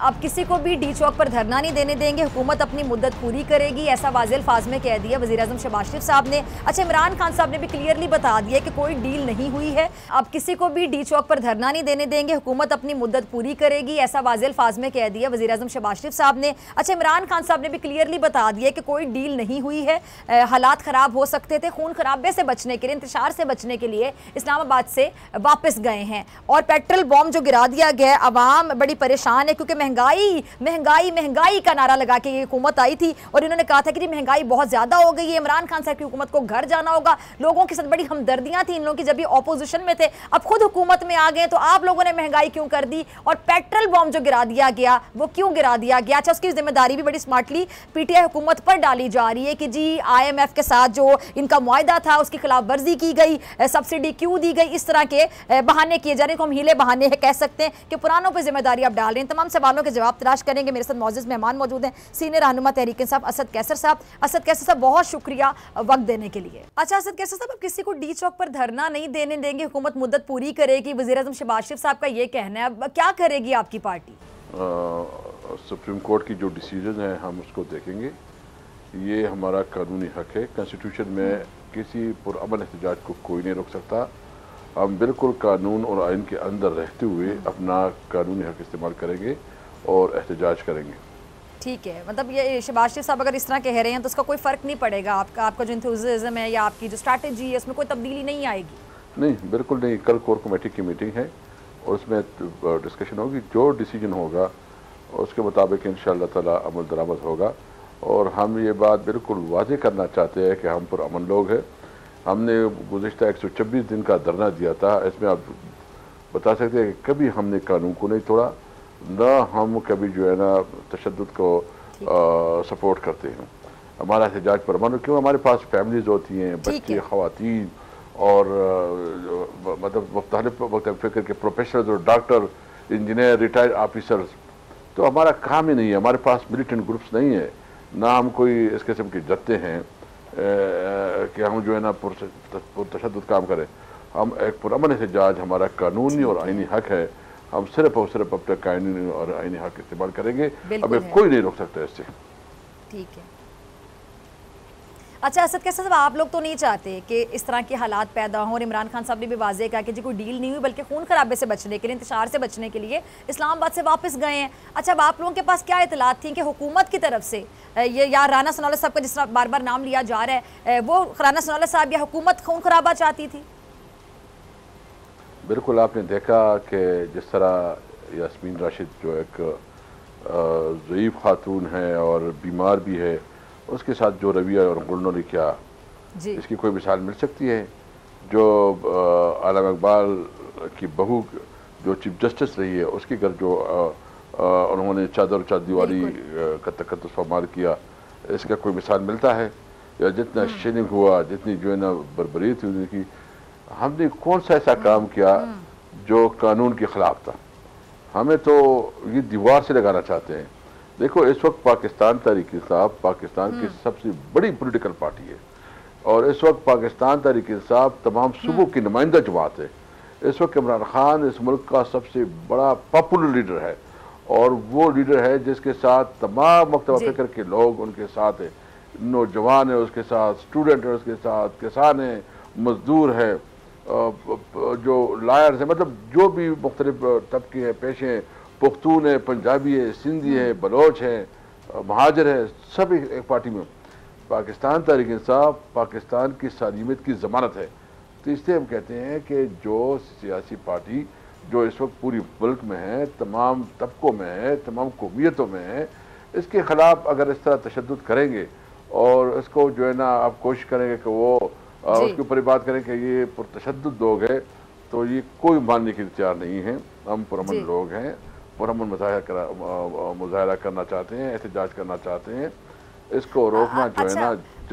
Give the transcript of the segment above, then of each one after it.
आप किसी को भी डी चौक पर धरना नहीं देने देंगे, हुकूमत अपनी मुद्दत पूरी करेगी, ऐसा वाज़ेह अल्फाज में कह दिया वज़ीर-ए-आज़म शहबाज शरीफ साहब ने। अच्छा, इमरान खान साहब ने भी क्लियरली बता दिया कि कोई डील नहीं हुई है, आप किसी को भी डी चौक पर धरना नहीं देने देंगे, हुकूमत अपनी मुद्दत पूरी करेगी, ऐसा वाज़ेह अल्फाज में कह दिया वज़ीर-ए-आज़म शहबाज शरीफ साहब ने। अच्छा, इमरान खान साहब ने भी क्लियरली बता दिया कि कोई डील नहीं हुई है, हालात ख़राब हो सकते थे, खून खराबे से बचने के लिए, इंतशार से बचने के लिए इस्लामाबाद से वापस गए हैं। और पेट्रोल बॉम्ब जो गिरा दिया गया, अवाम बड़ी परेशान है क्योंकि महंगाई महंगाई महंगाई का नारा लगा के ये हुकूमत आई थी और इन्होंने कहा था कि महंगाई बहुत ज़्यादा हो गई है, इमरान खान साहब की हुकूमत को घर जाना होगा। लोगों के साथ बड़ी हमदर्दियाँ थी इन लोगों की जब ये ऑपोजिशन में थे, अब खुद हुकूमत में आ गए तो आप लोगों ने महंगाई क्यों कर दी, और पेट्रोल बॉम्ब जो गिरा दिया गया वो क्यों गिरा दिया गया। अच्छा, उसकी जिम्मेदारी भी बड़ी स्मार्टली पीटीआई हुकूमत पर डाली जा रही है कि जी IMF के साथ जो इनका मुआहदा था उसकी खिलाफ वर्जी की गई, सब्सिडी क्यों दी गई, इस तरह के बहाने किए जा रहे हैं को हम हीले बहाने कह सकते हैं कि पुरानों पर जिम्मेदारी आप डाल रहे हैं। तमाम सवालों के जवाब तलाश करेंगे। मेरे साथ मौजूद मेहमान मौजूद हैं, सीनियर रहनुमा तहरीक इंसाफ असद कैसर साहब। असद कैसर साहब, बहुत शुक्रिया वक्त देने के लिए। अच्छा असद कैसर साहब, अब किसी को डी चौक पर धरना नहीं देने देंगे, हुकूमत मुद्दत पूरी करेगी, वज़ीर-ए-आज़म शहबाज शरीफ साहब का ये कहना है, अब क्या करेगी आपकी पार्टी? सुप्रीम कोर्ट की जो डिसीजन है हम उसको देखेंगे, ये हमारा कानूनी हक है। कॉन्स्टिट्यूशन में किसी पुरअमन एहतजाज को कोई नहीं रोक सकता। हम बिल्कुल कानून और आइन के अंदर रहते हुए अपना कानूनी हक इस्तेमाल करेंगे और एहतजाज करेंगे। ठीक है, मतलब ये शहबाज शरीफ साहब अगर इस तरह कह रहे हैं तो उसका कोई फ़र्क नहीं पड़ेगा, आपका जो इंथुसियाज्म है या आपकी जो स्ट्रैटेजी है उसमें कोई तब्दीली नहीं आएगी? नहीं, बिल्कुल नहीं। कल कोर कमेटी की मीटिंग है और उसमें डिस्कशन होगी, जो डिसीजन होगा उसके मुताबिक इंशाअल्लाह ताला अमल दरामद होगा। और हम ये बात बिल्कुल वाज़ेह करना चाहते हैं कि हम पुरअमन लोग हैं। हमने गुज़िश्ता 126 दिन का धरना दिया था, इसमें आप बता सकते हैं कि कभी हमने कानून को नहीं तोड़ा, ना हम कभी जो है ना तशद्दुद को सपोर्ट करते हैं। हमारा एहतजाज पुरअमन, क्यों हमारे पास फैमिलीज़ होती हैं, बच्चे, ख़वातीन और मतलब मुख्तलिफ फ़िक्र के प्रोफेशनल्स और डॉक्टर, इंजीनियर, रिटायर्ड ऑफिसर्स, तो हमारा काम ही नहीं है। हमारे पास मिलिटेंट ग्रुप्स नहीं है, ना हम कोई इस किस्म के जत्ते हैं कि हम जो है ना पुरतशद्दुद काम करें। हम एक पुरअमन एहतजाज, हमारा कानूनी और आइनी हक है, हम सिर्फ और सिर्फ अपना कानूनी और आइनी हक इस्तेमाल करेंगे, हमें कोई नहीं रोक सकता इससे। ठीक है। अच्छा असद कैसर साहब, आप लोग तो नहीं चाहते कि इस तरह के हालात पैदा हों, और इमरान खान साहब ने भी वाज़ेह कहा कि जी कोई डील नहीं हुई, बल्कि खून खराबे से बचने के लिए, इंतशार से बचने के लिए इस्लामाबाद से वापस गए हैं। अच्छा, अब आप लोगों के पास क्या इतलात थी कि हुकूमत की तरफ से ये या राना सनाउल्लाह साहब का जिस तरह बार बार नाम लिया जा रहा है, वो राना सनाउल्लाह साहब या हुकूमत खून खराबा चाहती थी? बिल्कुल, आपने देखा कि जिस तरह यास्मीन राशिद जो एक ज़ईफ़ खातून है और बीमार भी है, उसके साथ जो रवैया और गुलनों ने किया, इसकी कोई मिसाल मिल सकती है? जो आलम इकबाल की बहू जो चीफ जस्टिस रही है, उसके घर जो उन्होंने चादर चादी वाली का तकद्दुस पामाल किया, इसका कोई मिसाल मिलता है? या जितना शेनिंग हुआ, जितनी जो है ना बर्बरीत हुई उनकी, हमने कौन सा ऐसा काम किया जो कानून के ख़िलाफ़ था? हमें तो ये दीवार से लगाना चाहते हैं। देखो, इस वक्त पाकिस्तान तहरीक इंसाफ पाकिस्तान की सबसे बड़ी पॉलिटिकल पार्टी है, और इस वक्त पाकिस्तान तहरीक इंसाफ तमाम सूबों की नुमाइंदा जमात है। इस वक्त इमरान खान इस मुल्क का सबसे बड़ा पॉपुलर लीडर है, और वो लीडर है जिसके साथ तमाम मकतबा फ़िक्र के लोग उनके साथ है, नौजवान है उसके साथ, स्टूडेंट है उसके साथ, किसान है, मजदूर है, जो लायर्स है, मतलब जो भी मुख्तलिफ तबके हैं, पेशे हैं, पुख्तून है, पंजाबी है, सिंधी है, बलोच है, महाजर है, सब एक पार्टी में। पाकिस्तान तहरीक इंसाफ पाकिस्तान की सालिमियत की ज़मानत है। तो इसलिए हम कहते हैं कि जो सियासी पार्टी जो इस वक्त पूरी मुल्क में है, तमाम तबकों में है, तमाम कौमियतों में है, इसके ख़िलाफ़ अगर इस तरह तशद्दुद करेंगे और इसको जो है ना आप कोशिश करेंगे कि वो उसके ऊपर बात करें कि ये पुरतशद्दुद लोग हैं, तो ये कोई मानने के लिए तैयार नहीं है। हम पुरअमन लोग हैं, पुरअमन मुजाहरा करना चाहते हैं, एहतजाज करना चाहते हैं। इसको रोकना जो है ना,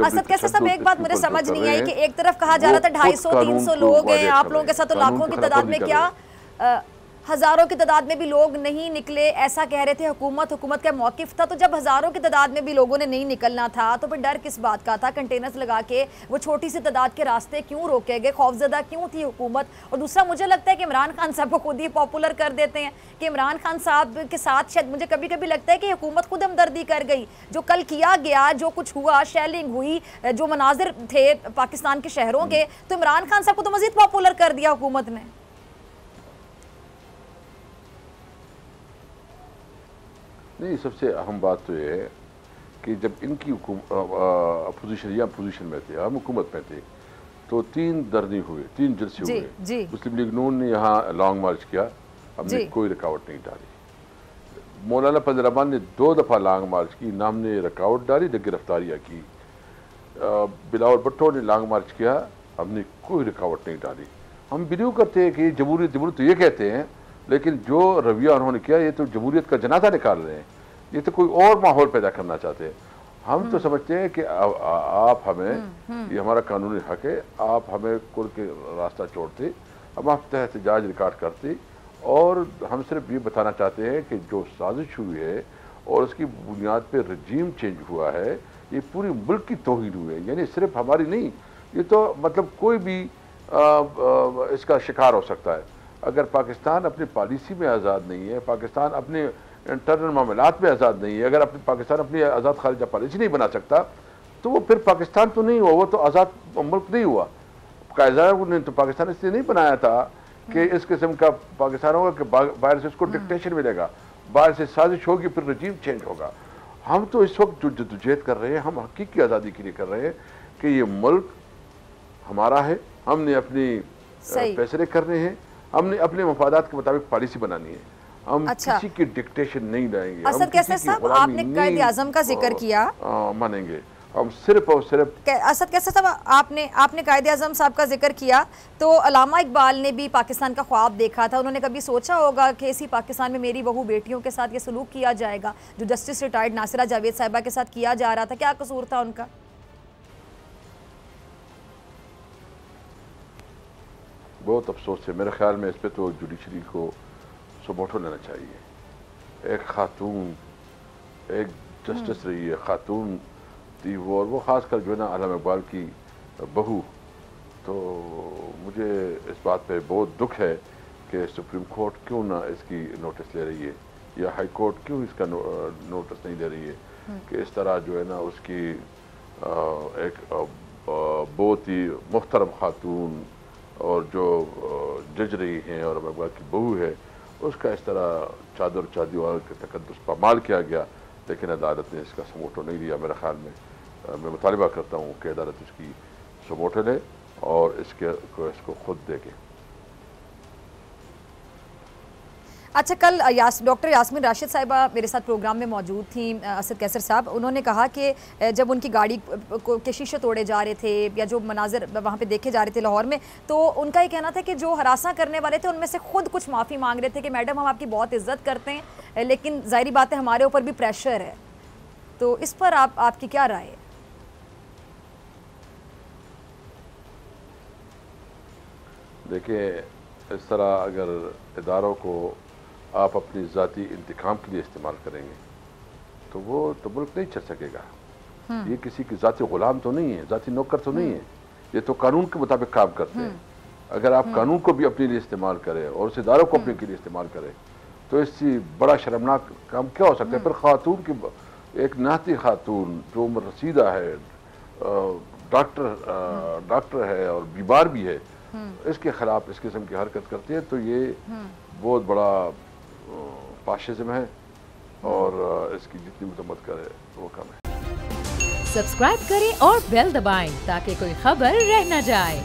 असद कैसर साहब, एक बात मुझे समझ नहीं आई कि एक तरफ कहा जा रहा था 250-300 लोग हैं, आप लोगों के साथ तो लाखों की तादाद में क्या ہزاروں کی تعداد میں بھی لوگ نہیں نکلے ایسا کہہ رہے تھے حکومت کا موقف تھا. تو جب ہزاروں کی تعداد میں بھی لوگوں نے نہیں نکلنا تھا تو پھر ڈر کس بات کا تھا؟ کنٹینرز لگا کے وہ چھوٹی سی تعداد کے راستے کیوں روکے گئے؟ خوفزدہ کیوں تھی حکومت؟ اور دوسرا مجھے لگتا ہے کہ عمران خان صاحب کو خود ہی پاپولر کر دیتے ہیں کہ عمران خان صاحب کے ساتھ شاید مجھے کبھی کبھی لگتا ہے کہ حکومت خود ہمدردی کر گئی. جو کل کیا گیا، جو کچھ ہوا، شیلنگ ہوئی، جو مناظر تھے پاکستان کے شہروں کے، تو عمران خان صاحب کو تو مزید پاپولر کر دیا حکومت نے. نہیں، سب سے اہم بات تو یہ ہے کہ جب ان کی اپوزیشن میں تھے، ہم حکومت میں تھے، تو 3 دھرنے ہوئے، 3 جلسے ہوئے. مسلم لیگ نون نے یہاں لانگ مارچ کیا، ہم نے کوئی رکاوٹ نہیں ڈالی. مولانا فضل الرحمان نے 2 دفعہ لانگ مارچ کی، نہ ہم نے رکاوٹ ڈالی نہ گرفتاریاں کی. بلاول بھٹو نے لانگ مارچ کیا، ہم نے کوئی رکاوٹ نہیں ڈالی. ہم بلیو کرتے ہیں کہ جمہوریت تو یہ کہتے ہیں، لیکن جو رویہ انہوں نے کیا یہ تو جمہوریت کا جنازہ نکال رہے ہیں، یہ تو کوئی اور ماحول پیدا کرنا چاہتے ہیں. ہم تو سمجھتے ہیں کہ آپ ہمیں، یہ ہمارا قانونی حق ہے، آپ ہمیں کل کے راستہ چھوڑتے، ہم آپ تحت احتجاج ریکارڈ کرتے، اور ہم صرف یہ بتانا چاہتے ہیں کہ جو سازش ہوئی ہے اور اس کی بنیاد پہ رجیم چینج ہوا ہے، یہ پوری ملک کی توہین ہوئی ہے. یعنی صرف ہماری نہیں، یہ تو مطلب کوئی بھی اس کا شکار ہو سکتا ہے. اگر پاکستان اپنی پالیسی میں آزاد نہیں ہے، پاکستان اپنے انٹرنل معاملات میں آزاد نہیں ہے، اگر پاکستان اپنی آزاد خارجہ پالیسی نہیں بنا سکتا، تو وہ پھر پاکستان تو نہیں ہوا، وہ تو آزاد ملک نہیں ہوا. قائد اعظم نے تو پاکستان اس لیے نہیں بنایا تھا کہ اس قسم کا پاکستان ہوگا کہ باہر سے اس کو ڈکٹیشن ملے گا، باہر سے سازش ہوگی، پھر رجیم چینج ہوگا. ہم تو اس وقت جو جدوجہد کر رہے ہیں، ہم حقیقی آزادی کے لیے کر رہے ہیں کہ یہ ملک ہمارا ہے، ہم نے اپنی فیصلے کرنے ہیں، ہم نے اپنے مفادات کے مطابق پالیسی بنانی ہے. ہم کسی کی ڈکٹیشن نہیں لائیں گے. اسد کیسر صاحب، آپ نے قائد اعظم کا ذکر کیا، مانیں گے ہم صرف اور صرف. اسد کیسر صاحب، آپ نے قائد اعظم صاحب کا ذکر کیا، تو علامہ اقبال نے بھی پاکستان کا خواب دیکھا تھا. انہوں نے کبھی سوچا ہوگا کہ اسی پاکستان میں میری بہو بیٹیوں کے ساتھ یہ سلوک کیا جائے گا جو جسٹس ریٹائرڈ ناصرہ جاوید صاحبہ کے ساتھ کیا جا رہا تھا؟ کیا قصور تھا ان کا؟ بہت افسوس ہے. میرے خیال میں اس پہ تو جوڈیشری کو سبوٹو لینا چاہیے. ایک خاتون، ایک جسٹس رہی ہے، خاتون تھی وہ، اور وہ خاص کر جو ہے نا علامہ اقبال کی بہو. تو مجھے اس بات پہ بہت دکھ ہے کہ سپریم کورٹ کیوں نہ اس کی نوٹس لے رہی ہے، یا ہائی کورٹ کیوں اس کا نوٹس نہیں لے رہی ہے کہ اس طرح جو ہے نا اس کی ایک بہت ہی محترم خاتون اور جو جج رہی ہیں اور علامہ اقبال کی بہو ہے، اس کا اس طرح چادر چادیوار کے تقدس پامال کیا گیا. لیکن عدالت نے اس کا سموٹو نہیں لیا. میرے خیال میں مطالبہ کرتا ہوں کہ عدالت اس کی سموٹو لے اور اس کو خود دے گے. اچھا، کل ڈاکٹر یاسمین راشد صاحبہ میرے ساتھ پروگرام میں موجود تھیں. اسد کیسر صاحب، انہوں نے کہا کہ جب ان کی گاڑی کے شیشے توڑے جا رہے تھے یا جو مناظر وہاں پہ دیکھے جا رہے تھے لاہور میں، تو ان کا یہ کہنا تھا کہ جو ہراساں کرنے والے تھے ان میں سے خود کچھ معافی مانگ رہے تھے کہ میڈم ہم آپ کی بہت عزت کرتے ہیں، لیکن ظاہری بات ہے ہمارے اوپر بھی پریشر ہے. تو اس پر آپ کی کیا رائے ہے؟ دیکھیں، اس طرح اگر اداروں کو آپ اپنی ذاتی انتقام کے لیے استعمال کریں گے تو وہ تو ملک نہیں چل سکے گا. یہ کسی کی ذاتی غلام تو نہیں ہے، ذاتی نوکر تو نہیں ہے، یہ تو قانون کے مطابق کام کرتے ہیں. اگر آپ قانون کو بھی اپنے لیے استعمال کریں اور اس اداروں کو اپنے کے لیے استعمال کریں تو اس سے بڑا شرمناک کام کیا ہو سکتا ہے؟ پھر خاتون کی، ایک نہتی خاتون جو عمر رسیدہ ہے، ڈاکٹر ہے اور بیمار بھی ہے، اس کے خلاف اس قسم کی حرکت کرتی ہے، تو یہ بہت بڑا فاشزم ہے، اور اس کی جتنی مذمت کرے وہ کم ہے. سبسکرائب کریں اور بیل دبائیں تاکہ کوئی خبر رہ نہ جائے.